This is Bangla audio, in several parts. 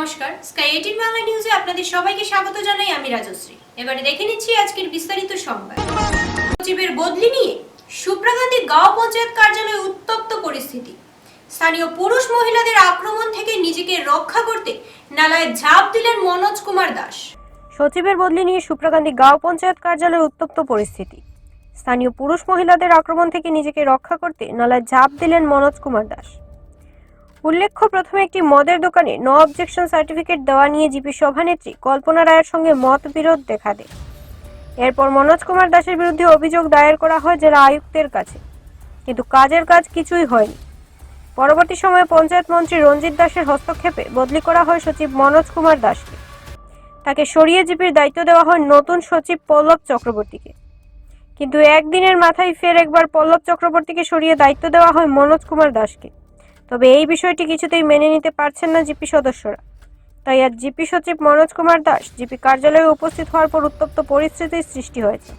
নমস্কার, স্কাই 18 বাংলা নিউজে আপনাদের সবাইকে স্বাগত জানাই। আমি রাজশ্রী। এবারে দেখে নিচ্ছি আজকের বিস্তারিত সংবাদ। সচিবের বদলি নিয়ে সুপ্রাগান্ধী গাঁও পঞ্চায়েত কার্যালয়ে উত্তপ্ত পরিস্থিতি। স্থানীয় পুরুষ মহিলাদের আক্রমণ থেকে নিজেকে রক্ষা করতে নালায় ঝাঁপ দিলেন মনোজ কুমার দাস। সচিবের বদলি নিয়ে সুপ্রাগান্ধী গাঁও পঞ্চায়েত কার্যালয়ে উত্তপ্ত পরিস্থিতি। স্থানীয় পুরুষ মহিলাদের আক্রমণ থেকে নিজেকে রক্ষা করতে নালায় ঝাঁপ দিলেন মনোজ কুমার দাস। উল্লেখ্য, প্রথমে একটি মদের দোকানে নো অবজেকশন সার্টিফিকেট দেওয়া নিয়ে জিপি সভানেত্রী কল্পনা রায়ের সঙ্গে মতবিরোধ দেখা দেয়। এরপর মনোজ কুমার দাসের বিরুদ্ধে অভিযোগ দায়ের করা হয় জেলা আয়ুক্তের কাছে, কিন্তু কাজের কাজ কিছুই হয়নি। পরবর্তী সময়ে পঞ্চায়েত মন্ত্রী রঞ্জিত দাসের হস্তক্ষেপে বদলি করা হয় সচিব মনোজ কুমার দাসকে। তাকে সরিয়ে জিপির দায়িত্ব দেওয়া হয় নতুন সচিব পল্লব চক্রবর্তীকে। কিন্তু একদিনের মাথায় ফের একবার পল্লব চক্রবর্তীকে সরিয়ে দায়িত্ব দেওয়া হয় মনোজ কুমার দাসকে। তবে এই বিষয়টি কিছুতেই মেনে নিতে পারছেন না জিপি সদস্যরা। তাই আজ জিপি সচিব মনোজ কুমার দাস জিপি কার্যালয়ে উপস্থিত হওয়ার পর উত্তপ্ত পরিস্থিতির সৃষ্টি হয়েছে।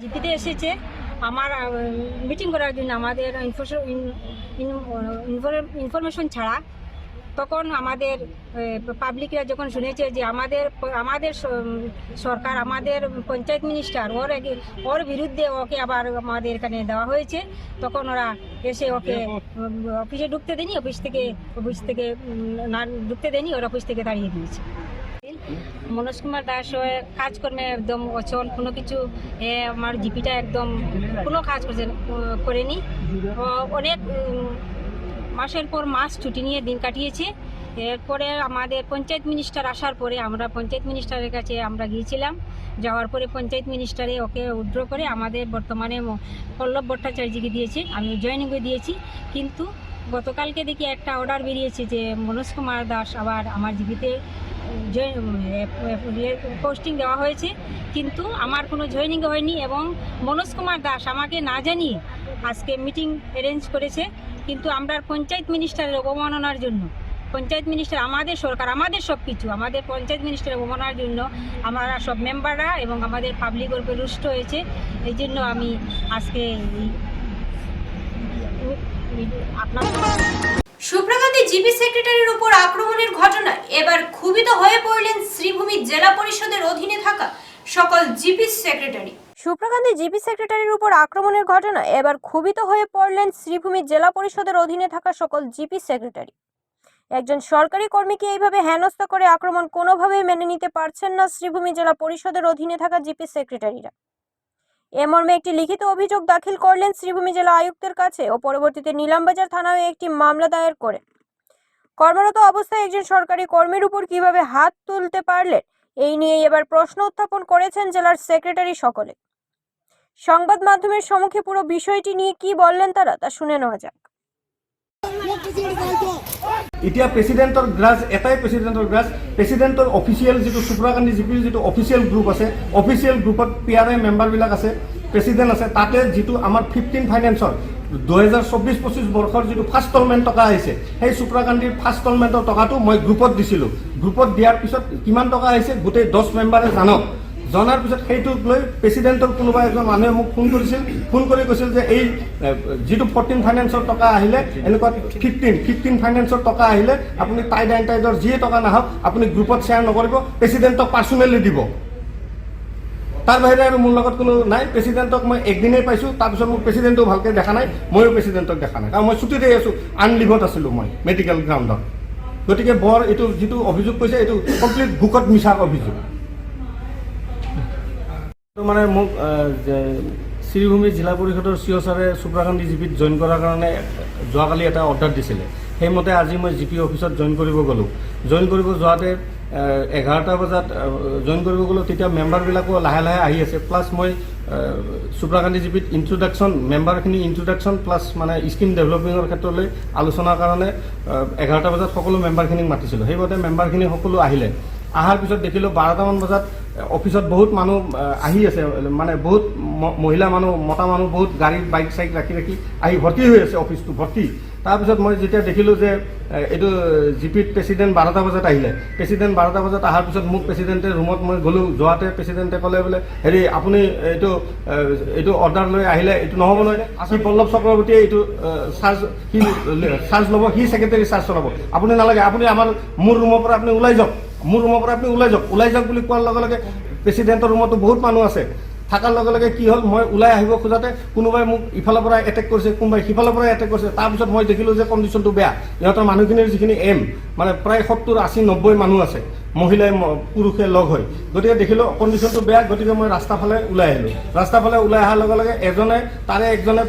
জিপিতে এসেছে আমার মিটিং করার জন্য। আমাদের ইনফরমেশন ছাড়া তখন আমাদের পাবলিকরা যখন শুনেছে যে আমাদের সরকার, আমাদের পঞ্চায়েত মিনিস্টার ওর বিরুদ্ধে ওকে আবার আমাদের এখানে দেওয়া হয়েছে, তখন ওরা এসে ওকে অফিসে ঢুকতে দেয়নি, অফিস থেকে না ঢুকতে দেয়নি, ওর অফিস থেকে তাড়িয়ে দিয়েছে। মনোজ কুমার দাস কাজকর্মে একদম অচল, কোনো কিছু আমার জিপিটা একদম কোনো কাজ করেনি। অনেক মাসের পর মাস ছুটি নিয়ে দিন কাটিয়েছে। এরপরে আমাদের পঞ্চায়েত মিনিস্টার আসার পরে আমরা পঞ্চায়েত মিনিস্টারের কাছে আমরা গিয়েছিলাম। যাওয়ার পরে পঞ্চায়েত মিনিস্টারে ওকে উইথড্র করে আমাদের বর্তমানে পল্লব ভট্টাচার্যকে দিয়েছে, আমি জয়েনিংয়ে দিয়েছি। কিন্তু গতকালকে দেখি একটা অর্ডার বেরিয়েছে যে মনোজ কুমার দাস আবার আমার জিপিতে পোস্টিং দেওয়া হয়েছে, কিন্তু আমার কোনো জয়েনিং হয়নি। এবং মনোজ কুমার দাস আমাকে না জানিয়ে আজকে মিটিং অ্যারেঞ্জ করেছে। কিন্তু আমরা পঞ্চায়েত মিনিস্টারের অবমাননার জন্য, পঞ্চায়েত মিনিস্টার আমাদের সরকার, আমাদের সব কিছু, আমাদের পঞ্চায়েত মিনিস্টারের অবমাননার জন্য আমরা সব মেম্বাররা এবং আমাদের পাবলিক ওরপরে রুষ্ট হয়েছে। এই জন্য আমি আজকে আপনার সুপ্রাগান্ধী জিপি সেক্রেটারির উপর আক্রমণের ঘটনায় এবার ক্ষুব্ধ হয়ে পড়লেন শ্রীভূমি জেলা পরিষদের অধীনে থাকা সকল জিপি সেক্রেটারি। সুপ্রাগান্ধী জিপি সেক্রেটারির উপর আক্রমণের ঘটনায় এবার ক্ষুব্ধ হয়ে পড়লেন শ্রীভূমি জেলা পরিষদের অধীনে থাকা সকল জিপি সেক্রেটারি। একজন সরকারি কর্মীকে এইভাবে হেনস্থা করে আক্রমণ কোনোভাবেই মেনে নিতে পারছেন না শ্রীভূমি জেলা পরিষদের অধীনে থাকা জিপি সেক্রেটারিরা। এ মর্মে একটি লিখিত অভিযোগ দাখিল করলেন শ্রীভূমি জেলা আয়ুক্তের কাছে ও পরবর্তীতে নিলামবাজার থানায় একটি মামলা দায়ের করে। কর্মরত অবস্থায় একজন সরকারি কর্মীর উপর কিভাবে হাত তুলতে পারলেন, এই নিয়ে এবার প্রশ্ন উত্থাপন করেছেন জেলার সেক্রেটারি সকলে। সংবাদ মাধ্যমের সম্মুখে পুরো বিষয়টি নিয়ে কি বললেন তারা, তা শুনে নেওয়া যাক। এতিয়া প্ৰেচিডেণ্টৰ গ্ৰাজ এটাই প্ৰেচিডেণ্টৰ গ্ৰাজ, প্ৰেচিডেণ্টৰ অফিচিয়েল যিটো সুপ্ৰাকান্তি জিপিৰ যিটো অফিচিয়েল গ্ৰুপ আছে, অফিচিয়েল গ্ৰুপত পিআৰআই মেম্বাৰবিলাক আছে, প্ৰেচিডেণ্ট আছে। তাতে যিটো আমাৰ 15 ফাইনেন্সৰ 2024-25 বৰ্ষৰ যিটো ফাৰ্ষ্ট ইনষ্টলমেণ্ট টকা আহিছে, সেই সুপ্ৰাকান্তিৰ ফাৰ্ষ্ট ইনষ্টলমেণ্টৰ টকাটো মই গ্ৰুপত দিছিলোঁ। গ্ৰুপত দিয়াৰ পিছত কিমান টকা আহিছে গোটেই 10 মেম্বাৰে জানক। জনাৰ পিছত সেইটোক লৈ প্ৰেচিডেণ্টৰ কোনোবা এজন মানুহে মোক ফোন কৰিছিল, ফোন কৰি কৈছিল যে এই যিটো 14 ফাইনেন্সৰ টকা আহিলে, এনেকুৱা 15 ফাইনেন্সৰ টকা আহিলে আপুনি টাইডৰ যিয়ে টকা নাহক আপুনি গ্ৰুপত শ্বেয়াৰ নকৰিব, প্ৰেচিডেণ্টক পাৰ্চনেলি দিব। তাৰ বাহিৰে আৰু মোৰ লগত কোনো নাই। প্ৰেচিডেণ্টক মই একদিনেই পাইছোঁ, তাৰপিছত মোক প্ৰেচিডেণ্টও ভালকৈ দেখা নাই, ময়ো প্ৰেচিডেণ্টক দেখা নাই, কাৰণ মই ছুটীতে আছোঁ, আনলিভত আছিলোঁ মই মেডিকেল গ্ৰাউণ্ডত। গতিকে বৰ এইটো যিটো অভিযোগ কৈছে এইটো কমপ্লিট বুকত মিছা অভিযোগ। মানে মোক শ্রীভূমি জিলা পরিষদৰ চিও ছাৰে সুপ্ৰাকান্তি জিপিত জইন কৰাৰ কাৰণে যোৱাকালি এটা অৰ্ডাৰ দিছিলে। সেইমতে আজি মই জিপি অফিচত জইন কৰিব গ'লোঁ। জইন কৰিব যোৱাতে 11টা বজাত জইন কৰিব গ'লোঁ, তেতিয়া মেম্বাৰবিলাকো লাহে লাহে আহি আছে। প্লাছ মই সুপ্ৰাকান্তি জিপিত ইন্ট্ৰডাকশ্যন, মেম্বাৰখিনি ইন্ট্ৰডাকশ্যন প্লাছ মানে স্কিম ডেভেলপিঙৰ ক্ষেত্ৰলৈ আলোচনাৰ কাৰণে 11টা বজাত সকলো মেম্বাৰখিনিক মাতিছিলোঁ। সেইমতে মেম্বাৰখিনি সকলো আহিলে। আহাৰ পিছত দেখিলোঁ 12টামান বজাত অফিসত বহুত মানুহ আহি আছে, মানে বহুত মহিলা মানুহ, মতা মানুহ বহুত গাড়ী বাইক চাইক ৰাখি ৰাখি আহি ভৰ্তি হৈ আছে, অফিসটো ভৰ্তি। তাৰপিছত মই যেতিয়া দেখিলোঁ যে এইটো জিপিত প্ৰেচিডেণ্ট 12টা বজাত আহিলে, প্ৰেচিডেণ্ট 12টা বজাত অহাৰ পিছত মোক প্ৰেচিডেণ্টে ৰুমত মই গ'লোঁ, যোৱাতে প্ৰেচিডেণ্টে ক'লে বোলে হেৰি আপুনি এইটো অৰ্ডাৰ লৈ আহিলে এইটো নহ'ব নহয়, আজি পল্লৱ চক্ৰৱৰ্তীয়ে এইটো চাৰ্জ ল'ব, সি ছেক্ৰেটাৰী চাৰ্জ চলাব, আপুনি নালাগে, আপুনি মোৰ ৰুমৰ পৰা আপুনি ওলাই যাওক, ওলাই যাওক বুলি কোৱাৰ লগে লগে প্ৰেচিডেণ্টৰ ৰুমতো বহুত মানুহ আছে, থকাৰ লগে লগে কি হ'ল, মই ওলাই আহিব খোজাতে কোনোবাই মোক ইফালৰ পৰা এটেক কৰিছে, কোনোবাই সিফালৰ পৰা এটেক কৰিছে। তাৰপিছত মই দেখিলোঁ যে কণ্ডিশ্যনটো বেয়া, ইহঁতৰ মানুহখিনিৰ যিখিনি মানে প্ৰায় 70, 80, 90 মানুহ আছে, মহিলাই পুৰুষে লগ হৈ, গতিকে দেখিলোঁ কণ্ডিশ্যনটো বেয়া, গতিকে মই ৰাস্তাৰ ফালে ওলাই আহিলোঁ। ৰাস্তাৰ ফালে ওলাই অহাৰ লগে লগে একজনে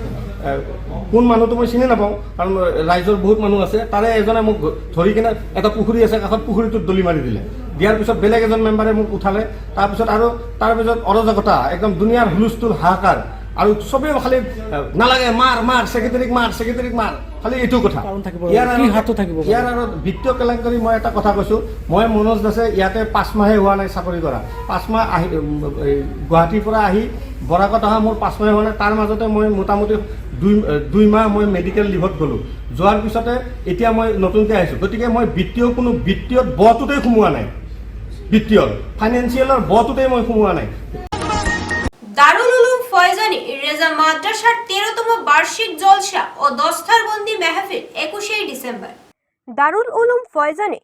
কোন মানুহটো মই চিনি নাপাওঁ, কাৰণ ৰাইজৰ বহুত মানুহ আছে, তাৰে এজনে মোক ধৰি কিনে এটা পুখুৰী আছে কাষত, পুখুৰীটোত দলি মাৰি দিলে। দিয়াৰ পিছত বেলেগ এজন মেম্বাৰে মোক উঠালে, তাৰপিছত অৰাজকতা, একদম দুনিয়াৰ হুলস্থুল, হাহাকাৰ, আৰু চবেই খালি নালাগে, মাৰ ছেক্ৰেটাৰীক মাৰ, খালি এইটো কথা। ইয়াৰ আৰু বিত্তীয় কেলেংকাৰী মই এটা কথা কৈছোঁ, মই মনোজ দাসে ইয়াতে 5 মাহে হোৱা নাই চাকৰি কৰা, 5 মাহ আহি গুৱাহাটীৰ পৰা আহি বৰাকত অহা মোৰ 5 মাহে হোৱা নাই, তাৰ মাজতে মই মোটামুটি 2 মাহ মই মেডিকেল লিভত গ'লোঁ, যোৱাৰ পিছতে এতিয়া মই নতুনকৈ আহিছোঁ। গতিকে মই বিত্তীয়ত বটোতেই সোমোৱা নাই, ফাইনেন্সিয়েলৰ বটোতেই মই সোমোৱা নাই। দারুল উলুম ফয়জানি রেজা মাদ্রাসার 13তম বার্ষিক জলসা ও দস্তারবন্দি মেহফিল 21 ডিসেম্বর। দারুল উলুম ফয়জানে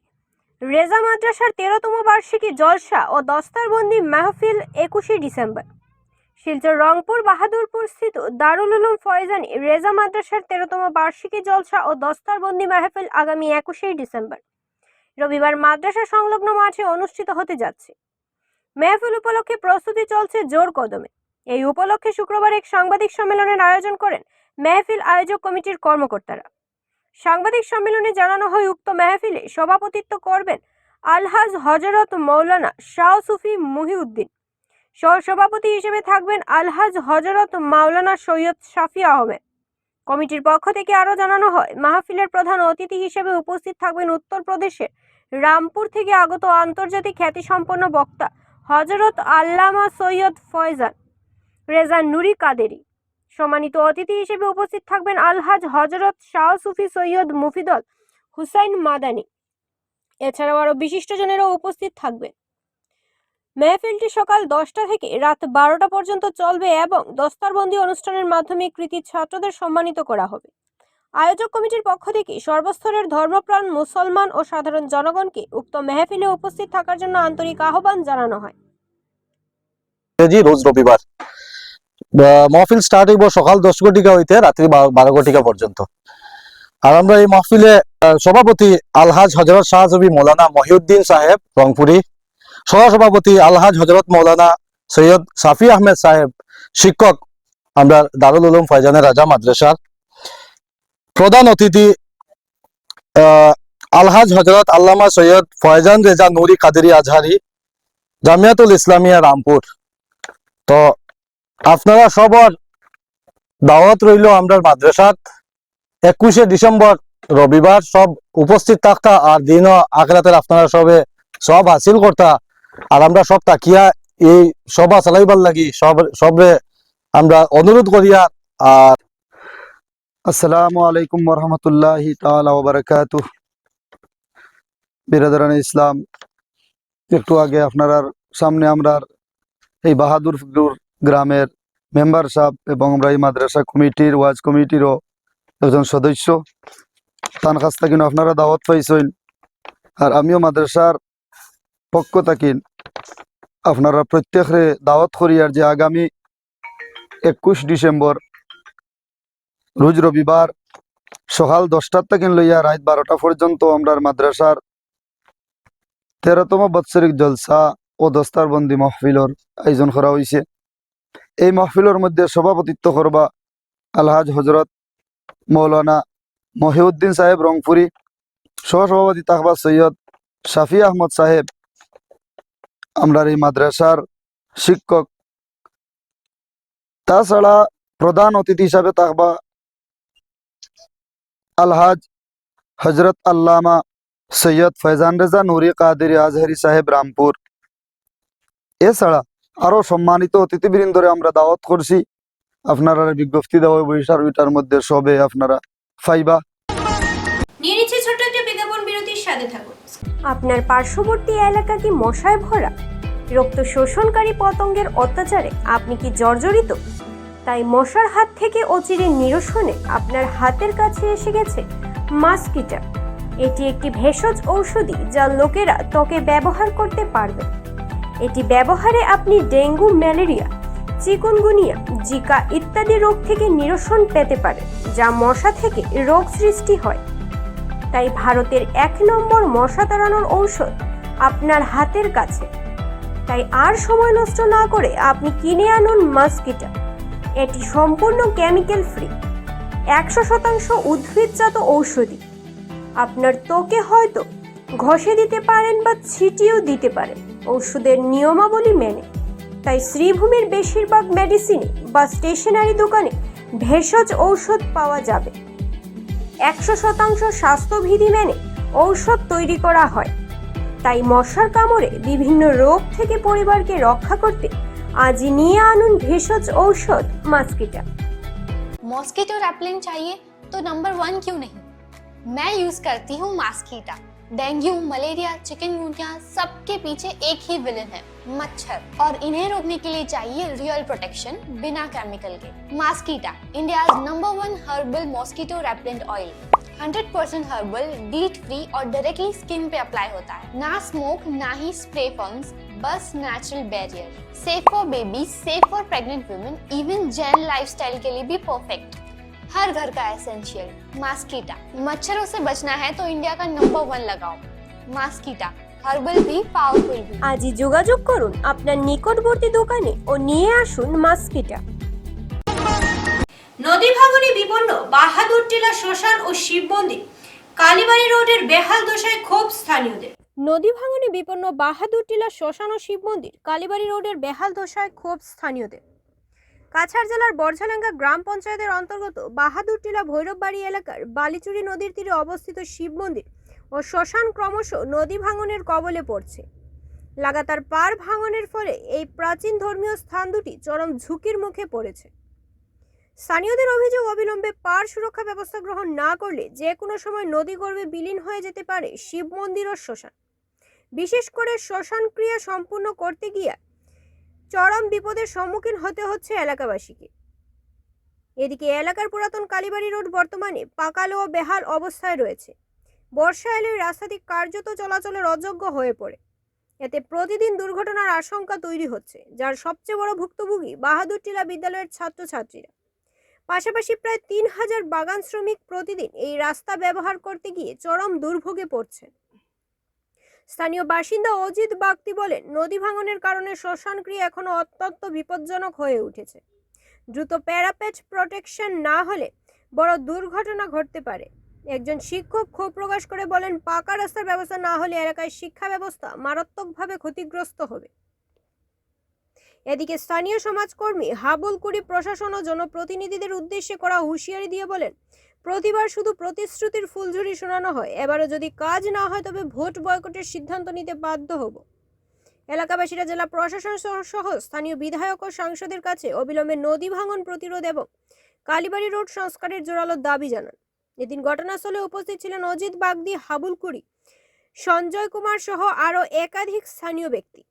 রেজা মাদ্রাসার 13তম বার্ষিকী জলসা ও দস্তারবন্দি মেহফিল 21 ডিসেম্বর। শিলচর রংপুর বাহাদুরপুর স্থিত দারুল উলুম ফয়জানি রেজা মাদ্রাসার 13তম বার্ষিকী জলসা ও দস্তারবন্দি মেহফিল আগামী 21 ডিসেম্বর রবিবার মাদ্রাসা সংলগ্ন মাঠে অনুষ্ঠিত হতে যাচ্ছে। মেহফিল উপলক্ষে প্রস্তুতি চলছে জোর কদমে। এই উপলক্ষে শুক্রবার এক সাংবাদিক সম্মেলনের আয়োজন করেন মেহফিল আয়োজক কমিটির কর্মকর্তারা। সাংবাদিক সম্মেলনে জানানো হয়, উক্ত মেহফিলে সভাপতিত্ব করবেন আলহাজ হযরত মৌলানা শাহ সুফি মুহিউদ্দিন। সহসভাপতি হিসেবে থাকবেন আলহাজ হযরত মাওলানা সৈয়দ শাফি আহমেদ। কমিটির পক্ষ থেকে আরও জানানো হয়, মাহফিলের প্রধান অতিথি হিসেবে উপস্থিত থাকবেন উত্তরপ্রদেশের রামপুর থেকে আগত আন্তর্জাতিক খ্যাতিসম্পন্ন বক্তা হযরত আল্লামা সৈয়দ ফয়জান রেজা নুরি কাদেরি। সম্মানিত অতিথি হিসেবে উপস্থিত থাকবেন আলহাজ হযরত শাহ সুফি সৈয়দ মুফিদল হুসাইন মাদানী। এছাড়াও আরও বিশিষ্টজনেরাও উপস্থিত থাকবেন। মেহফিলটি সকাল 10টা থেকে রাত 12টা পর্যন্ত চলবে এবং দস্তারবন্দি অনুষ্ঠানের মাধ্যমে কৃতী ছাত্রদের সম্মানিত করা হবে। আয়োজক কমিটির পক্ষ থেকে সর্বস্তরের ধর্মপ্রাণ মুসলমান ও সাধারণ জনগণকে উক্ত মেহফিলে উপস্থিত থাকার জন্য আন্তরিক আহ্বান জানানো হয়। রোজ রবিবার মহফিল স্টার্ট হইব সকাল 10 ঘটিকা হইতে রাত্রি 12 ঘটিকা পর্যন্ত। আর আমরা এই মহফিলে সভাপতি আলহাজ হযরত শাহ সুফি মৌলানা মহিউদ্দিন সাহেব রংপুরি, সহসভাপতি আলহাজ হযরত মৌলানা সৈয়দ শাফি আহমেদ সাহেব, শিক্ষক আমরা দারুল উলুম ফয়জানে রাজা মাদ্রাসার। প্রধান অতিথি আলহাজ হযরত আল্লামা সৈয়দ ফয়জান রেজা নুরি কাদেরি আজহারি, জামিয়াতুল ইসলামিয়া রামপুর। তো আপনারা সবার দাওয়াত রইল আমরা মাদ্রাসাত 21 ডিসেম্বর রবিবার সব উপস্থিত থাকতা, আর দিনও আখরাতের আপনারা সব হাসিল করতা, আর আমরা সব তাকিয়া এই সভা চালাইবার লাগি সবরে আমরা অনুরোধ করিয়া। আর আসসালামু আলাইকুম ওরহমতুল্লাহি তাআলা ওয়া বারাকাতুহু। বিরাদরান ইসলাম, একটু আগে আপনার সামনে আমরা এই বাহাদুরপুর গ্রামের মেম্বার সাহেব এবং আমরা এই মাদ্রাসা কমিটির ওয়াজ কমিটিরও একজন সদস্য, তার কাছ থেকে আপনারা দাওয়াত পাইছেন। আর আমিও মাদ্রাসার পক্ষ থাকি আপনারা প্রত্যেকরে দাওয়াত করি, আর যে আগামী 21 ডিসেম্বর রোজ রবিবার সকাল 10টার থেকে লইয়া রাত 12টা পর্যন্ত আমরা মাদ্রাসার 13তম বাৎসরিক জলসা ও দস্তারবন্দি মাহফিলর আয়োজন করা হয়েছে। এই মাহফিলের মধ্যে সভাপতিত্ব করবা আলহাজ হযরত মৌলানা মহিউদ্দিন সাহেব রংপুরি, সহসভাপতি থাকবা সৈয়দ শাফি আহমদ সাহেব, আমরা এই মাদ্রাসার শিক্ষক। তাছাড়া প্রধান অতিথি হিসাবে থাকবা আলহাজ হযরত আল্লামা সৈয়দ ফয়জান রেজা নুরি কাদেরি আজহারি সাহেব রামপুর। এছাড়া আরো সম্মানিত অতিথিবৃন্দরে আমরা দাওয়াত করছি, আপনারা বিজ্ঞপ্তি দেওয়া বৈশার ওইটার মধ্যে সবে আপনারা ফাইবা। আপনার পার্শ্ববর্তী এলাকা কি মশায় ভরা? রক্ত শোষণকারী পতঙ্গের অত্যাচারে আপনি কি জর্জরিত? তাই মশার হাত থেকে অচিরে নিরসনে আপনার হাতের কাছে এসে গেছে মাস্কিটা। এটি একটি ভেষজ ঔষধি যা লোকেরা ত্বকে ব্যবহার করতে পারবে। এটি ব্যবহারে আপনি ডেঙ্গু, ম্যালেরিয়া, চিকুনগুনিয়া, জিকা ইত্যাদি রোগ থেকে নিরসন পেতে পারেন, যা মশা থেকে রোগ সৃষ্টি হয়। তাই ভারতের 1 নম্বর মশা তাড়ানোর ঔষধ আপনার হাতের কাছে। তাই আর সময় নষ্ট না করে আপনি কিনে আনুন মাস্কিটা। এটি সম্পূর্ণ কেমিক্যাল ফ্রি, 100% উদ্ভিদজাত ঔষধি। আপনার ত্বকে হয়তো ঘষে দিতে পারেন বা ছিটিয়েও দিতে পারেন ওষুধের নিয়মাবলী মেনে। তাই শ্রীভূমির বেশিরভাগ মেডিসিনে বা স্টেশনারি দোকানে ভেষজ ঔষধ পাওয়া যাবে। 100% স্বাস্থ্যবিধি মেনে ঔষধ তৈরি করা হয়। তাই মশার কামড়ে বিভিন্ন রোগ থেকে পরিবারকে রক্ষা করতে আজই নিয়ে আনুন ভেষজ ঔষধ মাস্কিটা। मॉस्किटो रेपेलेंट चाहिए तो नंबर 1 क्यों नहीं? मैं यूज करती हूँ मास्कीटा। डेंगू, मलेरिया, चिकनगुनिया सबके पीछे एक ही विलन है, मच्छर। और इन्हें रोकने के लिए चाहिए रियल प्रोटेक्शन बिना केमिकल के। मास्कीटा, India's number 1 herbal mosquito repellent oil. 100% herbal, DEET free और डायरेक्टली स्किन पे अप्लाई होता है। ना स्मोक, ना ही स्प्रे फॉर्म्स, बस natural barrier. Safe for baby, safe for pregnant women, even Jain lifestyle के लिए भी परफेक्ट। हर घर का एसेंशियल मास्कीटा। मच्छरों से बचना है तो इंडिया का नंबर 1 लगाओ मास्कीटा। हर्बल भी, पावरफुल भी। আজই যোগাযোগ করুন আপনার নিকটবর্তী দোকানে ও নিয়ে আসুন মাস্কিটা। নদী ভাঙনে বিপন্ন বাহাদুর টিলা শ্মশান ও শিব মন্দির। কালীবাড়ি রোডের বেহাল দশায় ক্ষোভ স্থানীয়দের। নদী ভাঙনে বিপন্ন বাহাদুর টিলা শ্মশান ও শিব মন্দির কালীবাড়ি রোডের বেহাল দশায় ক্ষোভ স্থানীয়দের। কাছাড় জেলার বরঝালেঙ্গা গ্রাম পঞ্চায়েতের অন্তর্গত বাহাদুর টিলা ভৈরববাড়ি এলাকার বালিচুরি নদীর তীরে অবস্থিত শিব মন্দির ও শ্মশান ক্রমশ নদী ভাঙনের কবলে পড়ছে। লাগাতার পার ভাঙনের ফলে এই প্রাচীন ধর্মীয় স্থান দুটি চরম ঝুঁকির মুখে পড়েছে। স্থানীয়দের অভিযোগ, অবিলম্বে পার সুরক্ষা ব্যবস্থা গ্রহণ না করলে যে কোনো সময় নদী গর্ভে বিলীন হয়ে যেতে পারে শিব মন্দির ও শ্মশান। বিশেষ করে শ্মশান ক্রিয়া সম্পূর্ণ করতে গিয়ে চরম বিপদের সম্মুখীন হতে হচ্ছে এলাকাবাসীকে। এদিকে এলাকার পুরাতন কালীবাড়ি রোড বর্তমানে পাকালো ও বেহাল অবস্থায় রয়েছে। বর্ষা এলে রাস্তাটি কার্যত চলাচলের অযোগ্য হয়ে পড়ে। এতে প্রতিদিন দুর্ঘটনার আশঙ্কা তৈরি হচ্ছে, যার সবচেয়ে বড় ভুক্তভোগী বাহাদুর টিলা বিদ্যালয়ের ছাত্রছাত্রীরা। পাশাপাশি প্রায় 3000 বাগান শ্রমিক প্রতিদিন এই রাস্তা ব্যবহার করতে গিয়ে চরম দুর্ভোগে পড়ছেন। স্থানীয় বাসিন্দা অজিত বাগদি বলেন, নদী ভাঙনের কারণে শ্মশান ক্রিয়া এখনো অত্যন্ত বিপজ্জনক হয়ে উঠেছে। দ্রুত প্যারাপেট প্রোটেকশন না হলে বড় দুর্ঘটনা ঘটতে পারে। একজন শিক্ষক ক্ষোভ প্রকাশ করে বলেন, পাকা রাস্তার ব্যবস্থা না হলে এলাকায় শিক্ষা ব্যবস্থা মারাত্মকভাবে ক্ষতিগ্রস্ত হবে। এদিকে স্থানীয় সমাজকর্মী হাবুল কুড়ি প্রশাসন ও জনপ্রতিনিধিদের উদ্দেশ্যে করা হুঁশিয়ারি দিয়ে বলেন, প্রতিবার শুধু প্রতিশ্রুতির ফুলঝুরি শোনানো হয়, এবারও যদি কাজ না হয় তবে ভোট বয়কটের সিদ্ধান্ত নিতে বাধ্য হব। এলাকাবাসীরা জেলা প্রশাসন সহ স্থানীয় বিধায়ক ও সাংসদের কাছে অবিলম্বে নদী ভাঙন প্রতিরোধ এবং কালীবাড়ি রোড সংস্কারের জোরালো দাবি জানান। এদিন ঘটনাস্থলে উপস্থিত ছিলেন অজিত বাগদি, হাবুল কুড়ি, সঞ্জয় কুমার সহ আরও একাধিক স্থানীয় ব্যক্তি।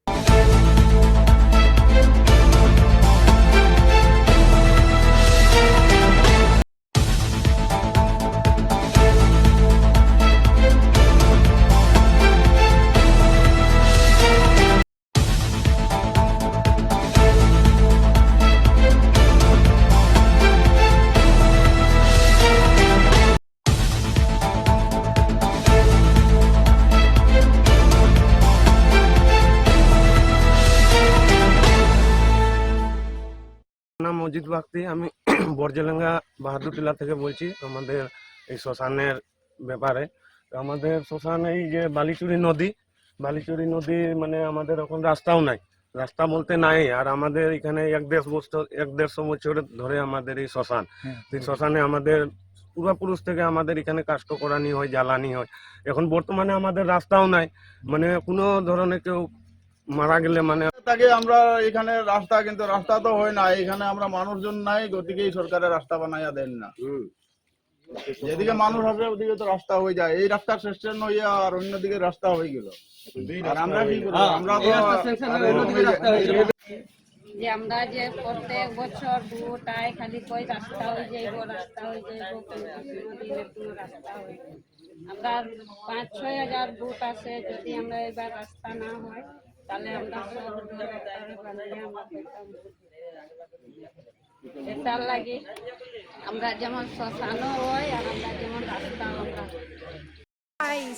নাম অজিত বাগদি, আমি বরজেলেঙ্গা বাহাদুর টিলা থেকে বলছি। আমাদের এই শ্মশানের ব্যাপারে, আমাদের শ্মশান এই যে বালিচুরি নদী মানে আমাদের এখন রাস্তাও নাই, রাস্তা বলতে নাই। আর আমাদের এখানে 1-1.5 বছর ধরে আমাদের এই শ্মশান, এই শ্মশানে আমাদের পূর্বপুরুষ থেকে আমাদের এখানে কাষ্ট করানি হয়, জ্বালানি হয়। এখন বর্তমানে আমাদের রাস্তাও নাই, মানে কোনো ধরনের কেউ মারা গেলে মানে তাকে আমরা এখানে রাস্তা, কিন্তু রাস্তা তো হয় না, এখানে আমরা মানুষজন নাই, গতিকে এই সরকারের রাস্তা বানাইয়া দেন না। যেদিকে মানুষ হবে ওদিকে তো রাস্তা হয়ে যায়, এই রাস্তা সেকশন হয়ে আর অন্যদিকে রাস্তা হয়ে গেল, আর আমরা কি করবো? আমরা তো আর এরকমই যে আমরা যে প্রত্যেক বছর দুটায় খালি কই রাস্তা হয়ে যাইব, রাস্তা হয়ে যাইব, কিন্তু কোনোদিনে কোনো রাস্তা হয় না। আমরা 5-6 হাজার বুট আছে, যদি আমরা এবার রাস্তা না হয় তাহলে আমরা সব বান্ধে আমরা পেতাম। এটার লাগে আমরা যেমন শ্মশানও হয় আর আমরা যেমন রাস্তা আমরা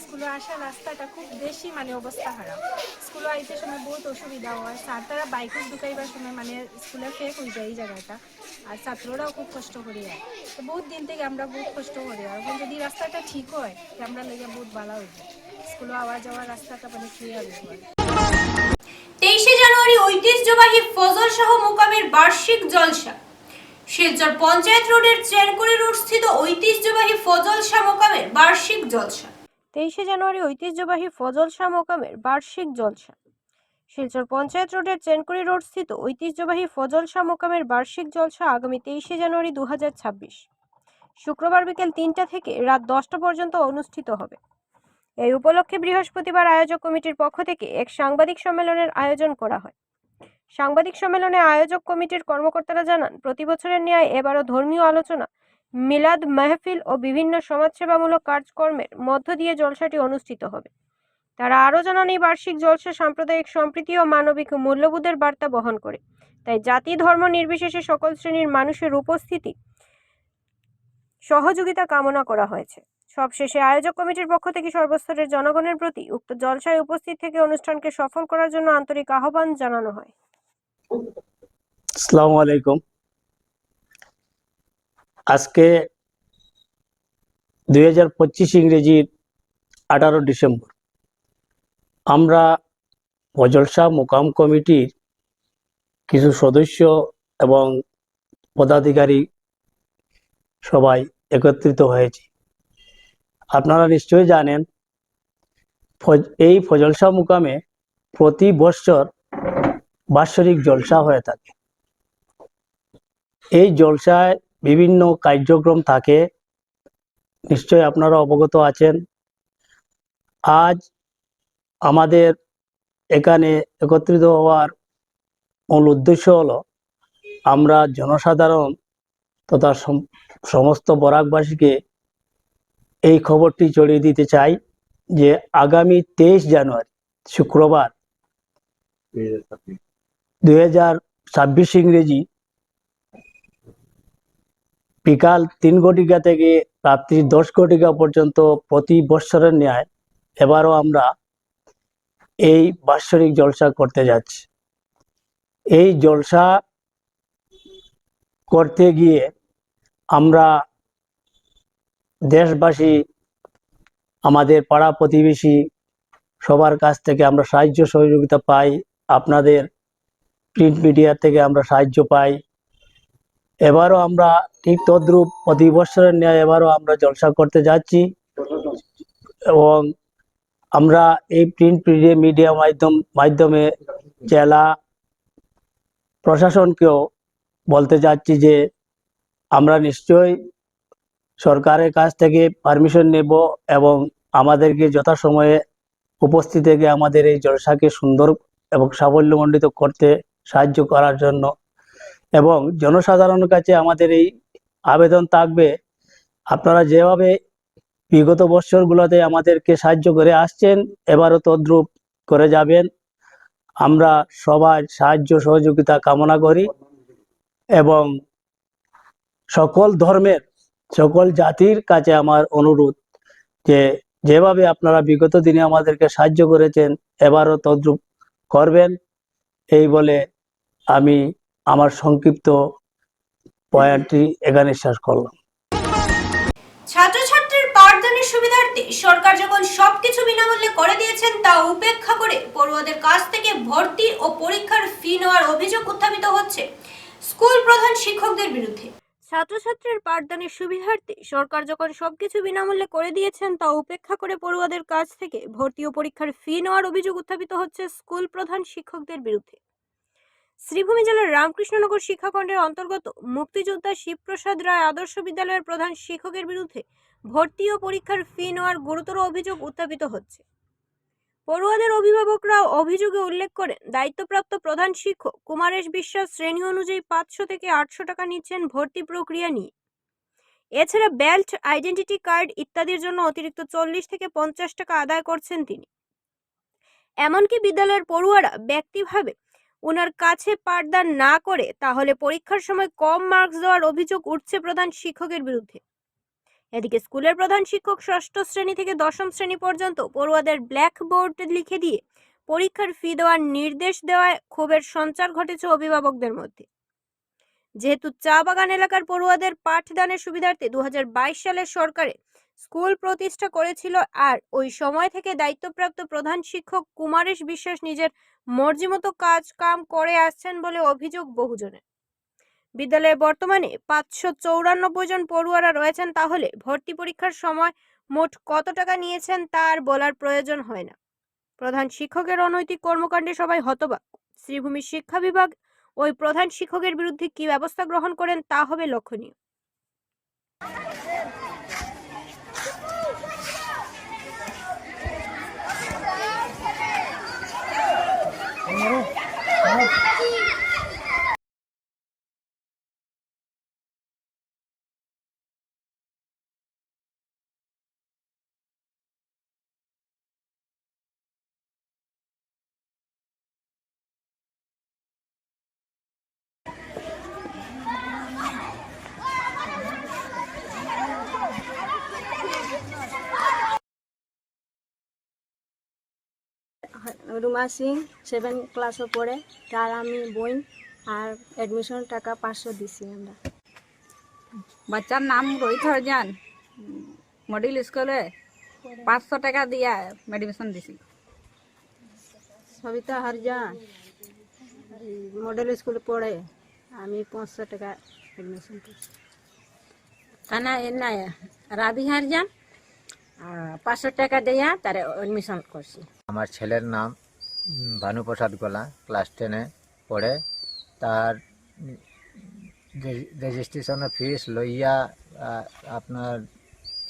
স্কুলে আসার রাস্তাটা খুব বেশি মানে অবস্থা খারাপ। স্কুলে আইতে সময় বহুত অসুবিধা হয়, স্যার তারা বাইকে ঢুকাইবার সময় মানে স্কুলে ফেক হয়ে যায় এই জায়গাটা, আর ছাত্ররাও খুব কষ্ট করি আর তো বহুত দিন থেকে আমরা বহুত কষ্ট করি। আর এখন যদি রাস্তাটা ঠিক হয় আমরা লেগে বহুত ভালো হয়ে যায়, স্কুলে আওয়া যাওয়ার রাস্তাটা মানে ক্লিয়ার হয়। 23শে জানুয়ারি ঐতিহ্যবাহী ফজল শাহ মোকামের বার্ষিক জলসা। শিলচর পঞ্চায়েত রোডের চেনকুড়ি রোড স্থিত ঐতিহ্যবাহী ফজল শাহ মোকামের বার্ষিক জলসা। 23শে জানুয়ারি ঐতিহ্যবাহী ফজল শাহ মোকামের বার্ষিক জলসা। শিলচর পঞ্চায়েত রোডের চেনকুড়ি রোড স্থিত ঐতিহ্যবাহী ফজল শাহ মোকামের বার্ষিক জলসা আগামী 23শে জানুয়ারি 2026 শুক্রবার বিকেল 3টা থেকে রাত 10টা পর্যন্ত অনুষ্ঠিত হবে। এই উপলক্ষে বৃহস্পতিবার আয়োজক কমিটির পক্ষ থেকে এক সাংবাদিক সম্মেলনের আয়োজন করা হয়। সাংবাদিক সম্মেলনে আয়োজক কমিটির কর্মকর্তারা জানান, প্রতি বছরের ন্যায় এবারও ধর্মীয় আলোচনা, মিলাদ মাহফিল ও বিভিন্ন সমাজসেবামূলক কাজকর্মের মধ্য দিয়ে জলসাটি অনুষ্ঠিত হবে। তারা আরও জানান, এই বার্ষিক জলসা সাম্প্রদায়িক সম্প্রীতি ও মানবিক মূল্যবোধের বার্তা বহন করে, তাই জাতি ধর্ম নির্বিশেষে সকল শ্রেণীর মানুষের উপস্থিতি সহযোগিতা কামনা করা হয়েছে। সবশেষে আয়োজক কমিটির পক্ষ থেকে সর্বস্তরের জনগণের প্রতি উক্ত জলসায় উপস্থিত থেকে অনুষ্ঠানকে সফল করার জন্য আন্তরিক আহ্বান জানানো হয়। আসসালামু আলাইকুম। আজকে 2025 ইংরেজির 18 ডিসেম্বর আমরা ফজল শাহ মোকাম কমিটির কিছু সদস্য এবং পদাধিকারী সবাই একত্রিত হয়েছি। আপনারা নিশ্চয়ই জানেন, এই ফজল শাহ মোকামে প্রতি বছর বাৎসরিক জলসা হয়ে থাকে। এই জলসায় বিভিন্ন কার্যক্রম থাকে, নিশ্চয়ই আপনারা অবগত আছেন। আজ আমাদের এখানে একত্রিত হওয়ার মূল উদ্দেশ্য হলো আমরা জনসাধারণ তথা সমস্ত বরাকবাসীকে এই খবরটি ছড়িয়ে দিতে চাই যে আগামী 23 জানুয়ারি শুক্রবার 2026 ইংরেজি বিকাল 3 ঘটিকা থেকে রাত্রি 10 ঘটিকা পর্যন্ত প্রতি বৎসরের ন্যায় এবারও আমরা এই বাৎসরিক জলসা করতে যাচ্ছি। এই জলসা করতে গিয়ে আমরা দেশবাসী, আমাদের পাড়া প্রতিবেশী সবার কাছ থেকে আমরা সাহায্য সহযোগিতা পাই, আপনাদের প্রিন্ট মিডিয়া থেকে আমরা সাহায্য পাই। এবারও আমরা ঠিক তদ্রূপ প্রতি বছরের ন্যায় এবারও আমরা জলসা করতে যাচ্ছি এবং আমরা এই প্রিন্ট মিডিয়া মাধ্যমে জেলা প্রশাসনকেও বলতে যাচ্ছি যে আমরা নিশ্চয়ই সরকারের কাছ থেকে পারমিশন নেব এবং আমাদেরকে যথাসময়ে উপস্থিত থেকে আমাদের এই জলসাকে সুন্দর এবং সাফল্যমণ্ডিত করতে সাহায্য করার জন্য। এবং জনসাধারণের কাছে আমাদের এই আবেদন থাকবে, আপনারা যেভাবে বিগত বছরগুলোতে আমাদেরকে সাহায্য করে আসছেন এবারও তদ্রূপ করে যাবেন। আমরা সবার সাহায্য সহযোগিতা কামনা করি এবং সকল ধর্মের, সকল জাতির কাছে আমার অনুরোধ যে যেভাবে আপনারা বিগত দিনে আমাদেরকে সাহায্য করেছেন এবারও তদ্রূপ করবেন। এই বলে আমি আমার সংক্ষিপ্ত বয়ানটি এখানে শেষ করলাম। ছাত্রছাত্রীর পাঠদানের সুবিধার্থে সরকার যখন সবকিছু বিনামূল্যে করে দিয়েছেন তা উপেক্ষা করে পড়ুয়াদের কাছ থেকে ভর্তি ও পরীক্ষার ফি নেওয়ার অভিযোগ উত্থাপিত হচ্ছে স্কুল প্রধান শিক্ষকদের বিরুদ্ধে। ছাত্রছাত্রীর পাঠদানের সুবিধার্থে সরকার যখন সবকিছু বিনামূল্যে করে দিয়েছেন তা উপেক্ষা করে পড়ুয়াদের কাছ থেকে ভর্তি ও পরীক্ষার ফি নেওয়ার অভিযোগ উত্থাপিত হচ্ছে স্কুল প্রধান শিক্ষকদের বিরুদ্ধে। শ্রীভূমি জেলার রামকৃষ্ণনগর শিক্ষাখণ্ডের অন্তর্গত মুক্তিযোদ্ধা শিবপ্রসাদ রায় আদর্শ বিদ্যালয়ের প্রধান শিক্ষকের বিরুদ্ধে ভর্তি ও পরীক্ষার ফি নেওয়ার গুরুতর অভিযোগ উত্থাপিত হচ্ছে। পড়ুয়াদের অভিভাবকরাও অভিযোগে উল্লেখ করেন, দায়িত্বপ্রাপ্ত প্রধান শিক্ষক কুমারেশ বিশ্বাস শ্রেণী অনুযায়ী 500 থেকে 800 টাকা নিচ্ছেন ভর্তি প্রক্রিয়া নিয়ে। এছাড়া বেল্ট, আইডেন্টিটি কার্ড ইত্যাদির জন্য অতিরিক্ত 40 থেকে 50 টাকা আদায় করছেন তিনি। এমনকি বিদ্যালয়ের পড়ুয়ারা ব্যক্তিভাবে ওনার কাছে পাঠদান না করে তাহলে পরীক্ষার সময় কম মার্কস দেওয়ার অভিযোগ উঠছে প্রধান শিক্ষকের বিরুদ্ধে। এদিকে স্কুলের প্রধান শিক্ষক 6ষ্ঠ শ্রেণী থেকে 10ম শ্রেণী পর্যন্ত পড়ুয়াদের ব্ল্যাক বোর্ডে লিখে দিয়ে পরীক্ষার ফি দেওয়ার নির্দেশ দেওয়ায় ক্ষোভের সঞ্চার ঘটেছে অভিভাবকদের মধ্যে। যেহেতু চা বাগান এলাকার পড়ুয়াদের পাঠদানের সুবিধার্থে 2022 সালে সরকারে স্কুল প্রতিষ্ঠা করেছিল, আর ওই সময় থেকে দায়িত্বপ্রাপ্ত প্রধান শিক্ষক কুমারেশ বিশ্বাস নিজের মর্জিমতো কাম করে আসছেন বলে অভিযোগ বহুজনের। বিদ্যালয়ে বর্তমানে 594 জন পড়ুয়ারা রয়েছেন, তাহলে ভর্তি পরীক্ষার সময় মোট কত টাকা নিয়েছেন তা আর বলার প্রয়োজন হয় না। প্রধান শিক্ষকের অনৈতিক কর্মকাণ্ডে সবাই হতবাক। শ্রীভূমি শিক্ষা বিভাগ ওই প্রধান শিক্ষকের বিরুদ্ধে কি ব্যবস্থা গ্রহণ করেন তা হবে লক্ষণীয়। রুমা সিং 7 ক্লাসে পড়ে, তার আমি বই আর অ্যাডমিশন টাকা 500 দিছি আমরা। বাচ্চার নাম রোহিত হরজান, মডেল স্কুলে 500 টাকা দিয়া অ্যাডমিশন দিছি। সবিতা হরজান মডেল স্কুলে পড়ে, আমি 500 টাকা অ্যাডমিশন করছি। কানা এনা রাধি হরজান 500 টাকা দিয়া তার অ্যাডমিশন করছি। আমার ছেলের নাম ভানুপ্রসাদ গোলা, ক্লাস 10-এ পড়ে। তার রেজিস্ট্রেশন ফিস লইয়া আপনার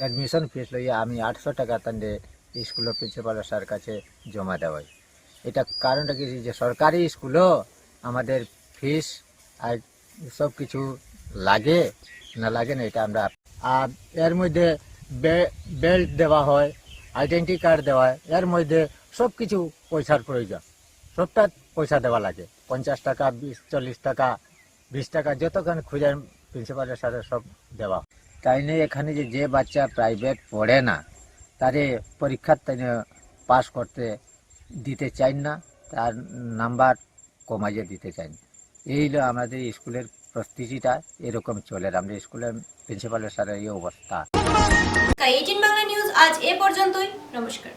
অ্যাডমিশন ফিস লইয়া আমি 800 টাকা তাদের স্কুলের প্রিন্সিপাল স্যার কাছে জমা দেওয়াই। এটা কারণটা কি যে সরকারি স্কুলও আমাদের ফিস আর সব কিছু লাগে না লাগে না এটা আমরা। আর এর মধ্যে বেল্ট দেওয়া হয়, আইডেন্টি কার্ড দেওয়া হয়, এর মধ্যে সব কিছু পয়সার প্রয়োজন, সবটা পয়সা দেওয়া লাগে। 50 টাকা, 40 টাকা, 20 টাকা যতক্ষণ খুঁজেন প্রিন্সিপালের সাথে সব দেওয়া। তাই নিয়ে এখানে যে বাচ্চা প্রাইভেট পড়ে না তারে পরীক্ষা পাস করতে দিতে চাই না, তার নাম্বার কমাইয়ে দিতে চাই না। এই হলো আমাদের স্কুলের পরিস্থিতিটা, এরকম চলে। আমাদের স্কুলের প্রিন্সিপালের সাথে এই অবস্থা। স্কাই 18 বাংলা নিউজ আজ এ পর্যন্তই। নমস্কার।